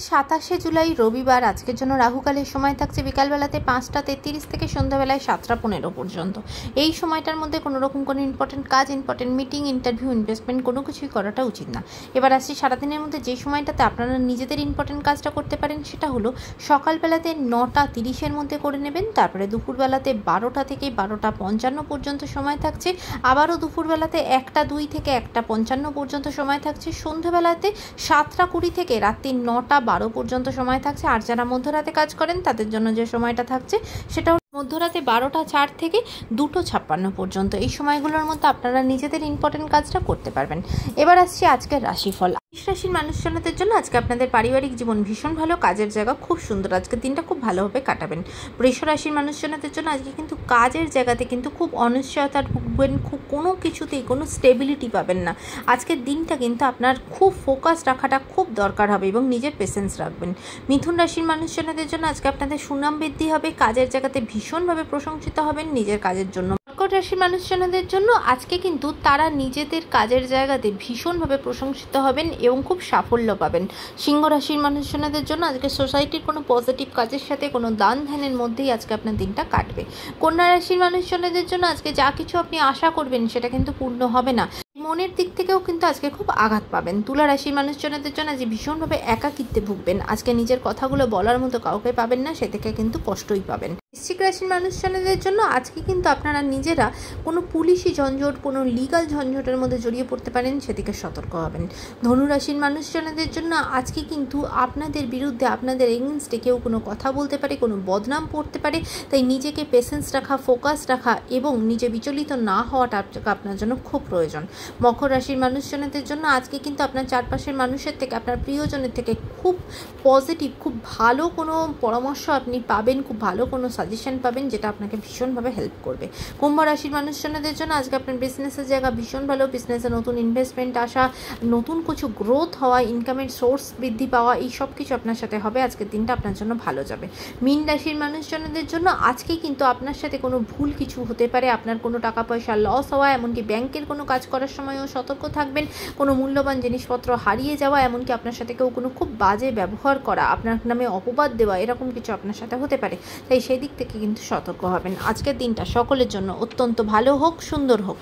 27শে জুলাই রবিবার আজকের জন্য রাহুকালের সময় থাকছে বিকালবেলাতে 5টা 33 থেকে সন্ধ্যাবেলায় 7টা 15 পর্যন্ত। এই সময়টার মধ্যে কোনো রকম কোনো ইম্পর্টেন্ট কাজ, ইম্পর্টেন্ট মিটিং, ইন্টারভিউ, ইনভেস্টমেন্ট কোনো কিছুই করাটা উচিত না। এবার আসছি সারাদিনের মধ্যে যে সময়টাতে আপনারা নিজেদের ইম্পর্টেন্ট কাজটা করতে পারেন সেটা হলো সকালবেলাতে 9টা 30-এর মধ্যে করে নেবেন। তারপরে দুপুরবেলাতে 12টা থেকে 12টা 55 পর্যন্ত সময় থাকছে। আবারও দুপুরবেলাতে 1টা 2 থেকে 1টা 55 পর্যন্ত সময় থাকছে। সন্ধ্যাবেলাতে 7টা 20 থেকে রাত্রি 9টা 12 পর্যন্ত সময় থাকছে। আর যারা মধ্যরাতে কাজ করেন তাদের জন্য যে সময়টা থাকছে সেটা মধ্যরাতে 12টা 4 থেকে 2টো 56 পর্যন্ত। এই সময়গুলোর মধ্যে আপনারা নিজেদের ইম্পর্টেন্ট কাজটা করতে পারবেন। এবার আসছি আজকের রাশিফল। মেষ রাশির মানুষজনদের জন্য আজকে আপনাদের পারিবারিক জীবন ভীষণ ভালো, কাজের জায়গা খুব সুন্দর, আজকের দিনটা খুব ভালোভাবে কাটাবেন। বৃষ রাশির মানুষজনদের জন্য আজকে কিন্তু কাজের জায়গাতে কিন্তু খুব অনিশ্চয়তার ভুগবেন, খুব কোনো কিছুতেই কোনো স্টেবিলিটি পাবেন না। আজকের দিনটা কিন্তু আপনার খুব ফোকাস রাখাটা খুব দরকার হবে এবং নিজের পেশেন্স রাখবেন। মিথুন রাশির মানুষজনদের জন্য আজকে আপনাদের সুনাম বৃদ্ধি হবে, কাজের জায়গাতে ভীষণভাবে প্রশংসিত হবেন নিজের কাজের জন্য। কর্কট রাশির মানুষজনদের জন্য আজকে কিন্তু তারা নিজেদের কাজের জায়গাতে ভীষণভাবে প্রশংসিত হবেন এবং খুব সাফল্য পাবেন। সিংহ রাশির মানুষজনদের জন্য আজকে সোসাইটির কোনো পজিটিভ কাজের সাথে কোনো দান ধ্যানের মধ্যেই আজকে আপনার দিনটা কাটবে। কন্যা রাশির মানুষজনদের জন্য আজকে যা কিছু আপনি আশা করবেন সেটা কিন্তু পূর্ণ হবে না, মনের দিক থেকেও কিন্তু আজকে খুব আঘাত পাবেন। তুলা রাশির মানুষজনদের জন্য আজকে ভীষণভাবে একাকিত্বে ভুগবেন, আজকে নিজের কথাগুলো বলার মতো কাউকে পাবেন না, সে থেকে কিন্তু কষ্টই পাবেন। বৃশ্চিক রাশির মানুষজনদের জন্য আজকে কিন্তু আপনারা নিজেরা কোনো পুলিশি ঝঞ্ঝট, কোনো লিগাল ঝঞ্ঝটের মধ্যে জড়িয়ে পড়তে পারেন, সেদিকে সতর্ক হবেন। ধনু রাশির মানুষজনদের জন্য আজকে কিন্তু আপনাদের বিরুদ্ধে, আপনাদের এগেইনস্টে কেউ কোনো কথা বলতে পারে, কোনো বদনাম পড়তে পারে, তাই নিজেকে পেশেন্স রাখা, ফোকাস রাখা এবং নিজে বিচলিত না হওয়াটা আপনার জন্য খুব প্রয়োজন। মকর রাশির মানুষজনদের জন্য আজকে কিন্তু আপনার চারপাশের মানুষের থেকে, আপনার প্রিয়জনের থেকে খুব পজিটিভ, খুব ভালো কোনো পরামর্শ আপনি পাবেন, খুব ভালো কোনো সাজেশন পাবেন যেটা আপনাকে ভীষণভাবে হেল্প করবে। কুম্ভ রাশির মানুষজনদের জন্য আজকে আপনার বিজনেসের জায়গা ভীষণ ভালো, বিজনেসে নতুন ইনভেস্টমেন্ট আসা, নতুন কিছু গ্রোথ হওয়া, ইনকামের সোর্স বৃদ্ধি পাওয়া, এই সব কিছু আপনার সাথে হবে। আজকের দিনটা আপনার জন্য ভালো যাবে। মীন রাশির মানুষজনদের জন্য আজকে কিন্তু আপনার সাথে কোনো ভুল কিছু হতে পারে, আপনার কোনো টাকা পয়সা লস হওয়া, এমনকি ব্যাংকের কোনো কাজ করার সময়ও সতর্ক থাকবেন, কোনো মূল্যবান জিনিসপত্র হারিয়ে যাওয়া, এমনকি আপনার সাথে কেউ কোনো খুব বাজে ব্যবহার করা, আপনার নামে অপবাদ দেওয়া, এরকম কিছু আপনার সাথে হতে পারে, তাই সেই দিক থেকে কিন্তু সতর্ক হবেন। আজকের দিনটা সকলের জন্য অত্যন্ত ভালো হোক, সুন্দর হোক।